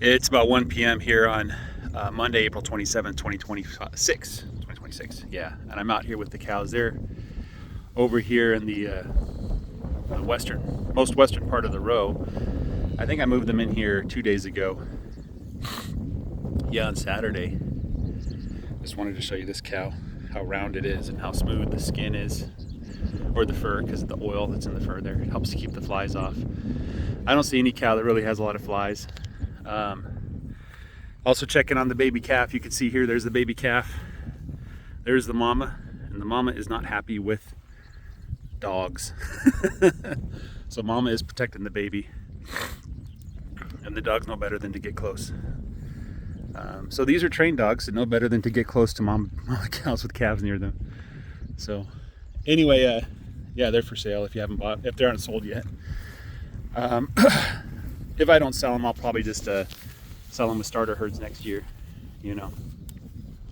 It's about 1 p.m. here on Monday, April 27th, 2026. 2026, yeah. And I'm out here with the cows. They're over here in the most western part of the row. I think I moved them in here 2 days ago. Yeah, on Saturday. Just wanted to show you this cow, how round it is and how smooth the skin is, or the fur, because of the oil that's in the fur there. It helps to keep the flies off. I don't see any cow that really has a lot of flies. Also checking on the baby calf. You can see here, there's the baby calf. There's the mama, and the mama is not happy with dogs. So mama is protecting the baby, and the dogs know better than to get close. So these are trained dogs that know better than to get close to mama cows with calves near them. So anyway, yeah, they're for sale if you haven't bought, if they aren't sold yet. If I don't sell them, I'll probably just sell them with starter herds next year,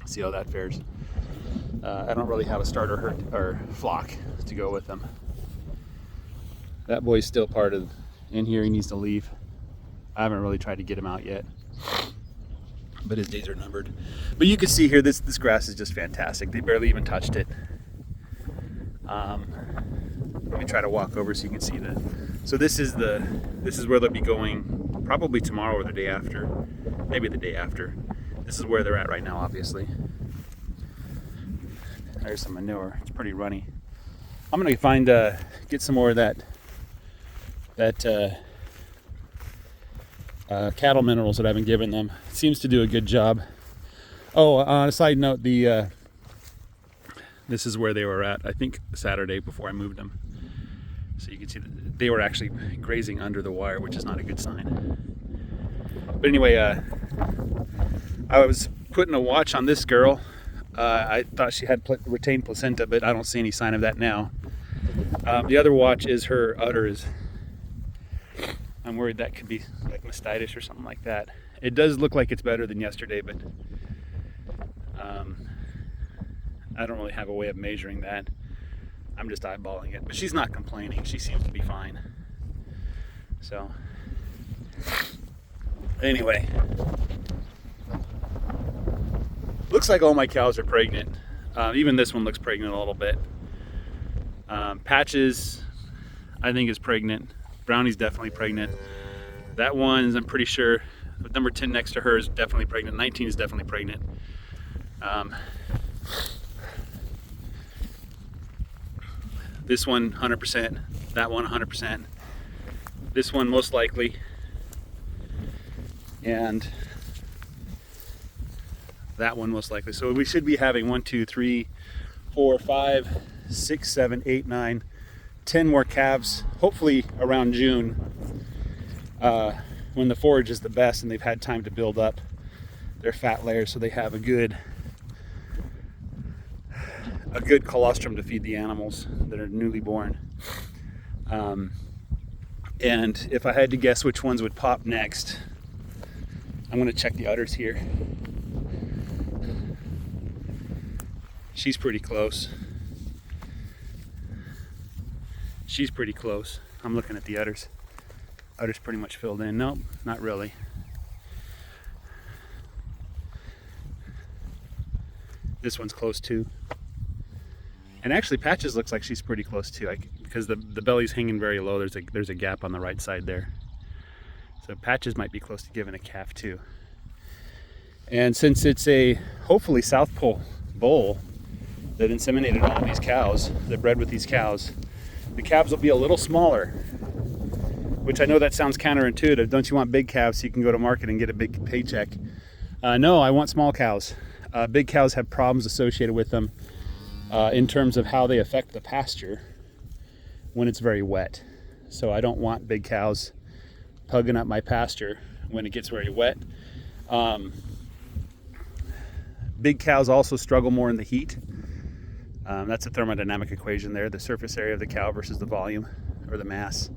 see how that fares. I don't really have a starter herd or flock to go with them. That boy's still part of in here. He needs to leave. I haven't really tried to get him out yet, but his days are numbered. But you can see here, this grass is just fantastic. They barely even touched it. Let me try to walk over so you can see that. So this is where they'll be going probably tomorrow or the day after, maybe the day after. This is where they're at right now, obviously. There's some manure. It's pretty runny. I'm gonna get some more of that cattle minerals that I've been giving them. It seems to do a good job. Oh, on a side note, this is where they were at, I think Saturday before I moved them. So you can see that they were actually grazing under the wire, which is not a good sign. But anyway, I was putting a watch on this girl. I thought she had retained placenta, but I don't see any sign of that now. The other watch is her udders. I'm worried that could be like mastitis or something like that. It does look like it's better than yesterday, but I don't really have a way of measuring that. I'm just eyeballing it, but she's not complaining. She seems to be fine. So anyway, looks like all my cows are pregnant. Even this one looks pregnant a little bit. Patches, I think, is pregnant. Brownie's definitely pregnant. That one, I'm pretty sure, number 10 next to her is definitely pregnant. 19 is definitely pregnant. This one 100%, that one 100%, this one most likely, and that one most likely. So we should be having 1, 2, 3, 4, 5, 6, 7, 8, 9, 10 more calves, hopefully around June, when the forage is the best and they've had time to build up their fat layers, so they have a good colostrum to feed the animals that are newly born. And if I had to guess which ones would pop next, I'm going to check the udders here. She's pretty close. She's pretty close. I'm looking at the udders. Udders pretty much filled in. Nope, not really. This one's close too. And actually, Patches looks like she's pretty close too, because the belly's hanging very low. There's a gap on the right side there. So Patches might be close to giving a calf too. And since it's a hopefully South Pole bull that inseminated all of these cows, that bred with these cows, the calves will be a little smaller, which I know that sounds counterintuitive. Don't you want big calves so you can go to market and get a big paycheck? No, I want small cows. Big cows have problems associated with them in terms of how they affect the pasture when it's very wet. So I don't want big cows pugging up my pasture when it gets very wet. Big cows also struggle more in the heat. That's a thermodynamic equation there, the surface area of the cow versus the volume or the mass.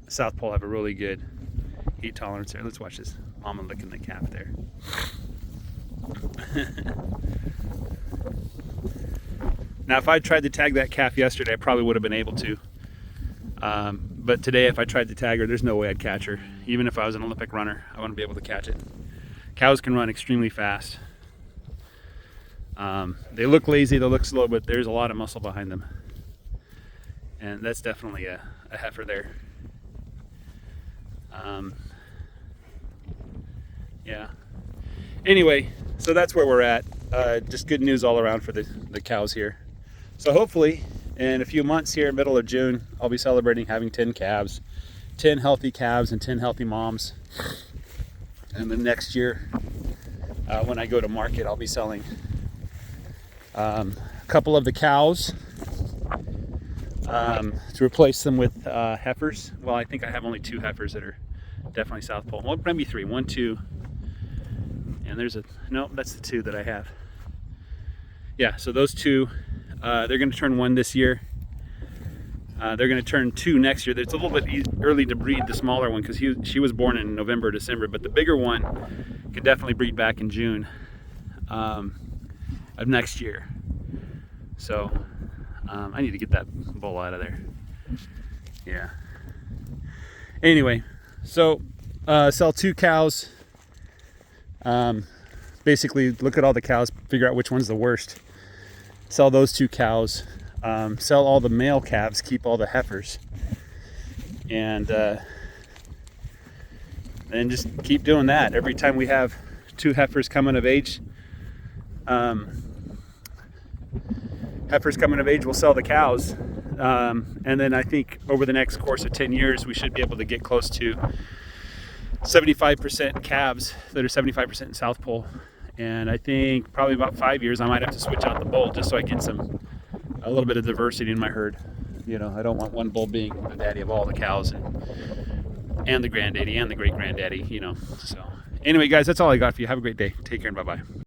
South Pole have a really good heat tolerance there. Let's watch this mama licking the calf there. Now if I tried to tag that calf yesterday, I probably would have been able to. But today, if I tried to tag her, there's no way I'd catch her. Even if I was an Olympic runner, I wouldn't be able to catch it. Cows can run extremely fast. They look lazy, they look slow, but there's a lot of muscle behind them. And that's definitely a heifer there. Yeah. Anyway, so that's where we're at. Just good news all around for the cows here. So hopefully in a few months here, middle of June, I'll be celebrating having 10 calves, 10 healthy calves and 10 healthy moms. And the next year, when I go to market, I'll be selling a couple of the cows to replace them with heifers. Well, I think I have only 2 heifers that are definitely South Pole. Well, maybe 3. 1, 2, and there's no, that's the 2 that I have. Yeah, so those 2, they're going to turn 1 this year. They're going to turn 2 next year. It's a little bit early to breed the smaller one because she was born in November, December, but the bigger one can definitely breed back in June of next year. So I need to get that bull out of there. Yeah. Anyway, so sell 2 cows. Basically look at all the cows, figure out which one's the worst. Sell those 2 cows. Sell all the male calves, keep all the heifers, and just keep doing that. Every time we have 2 heifers coming of age, we'll sell the cows, and then I think over the next course of 10 years we should be able to get close to 75% calves that are 75% in South Pole. And I think probably about 5 years I might have to switch out the bull just so I get a little bit of diversity in my herd. You know, I don't want one bull being the daddy of all the cows and the granddaddy and the great granddaddy, you know. So anyway, guys, that's all I got for you. Have a great day. Take care and bye-bye.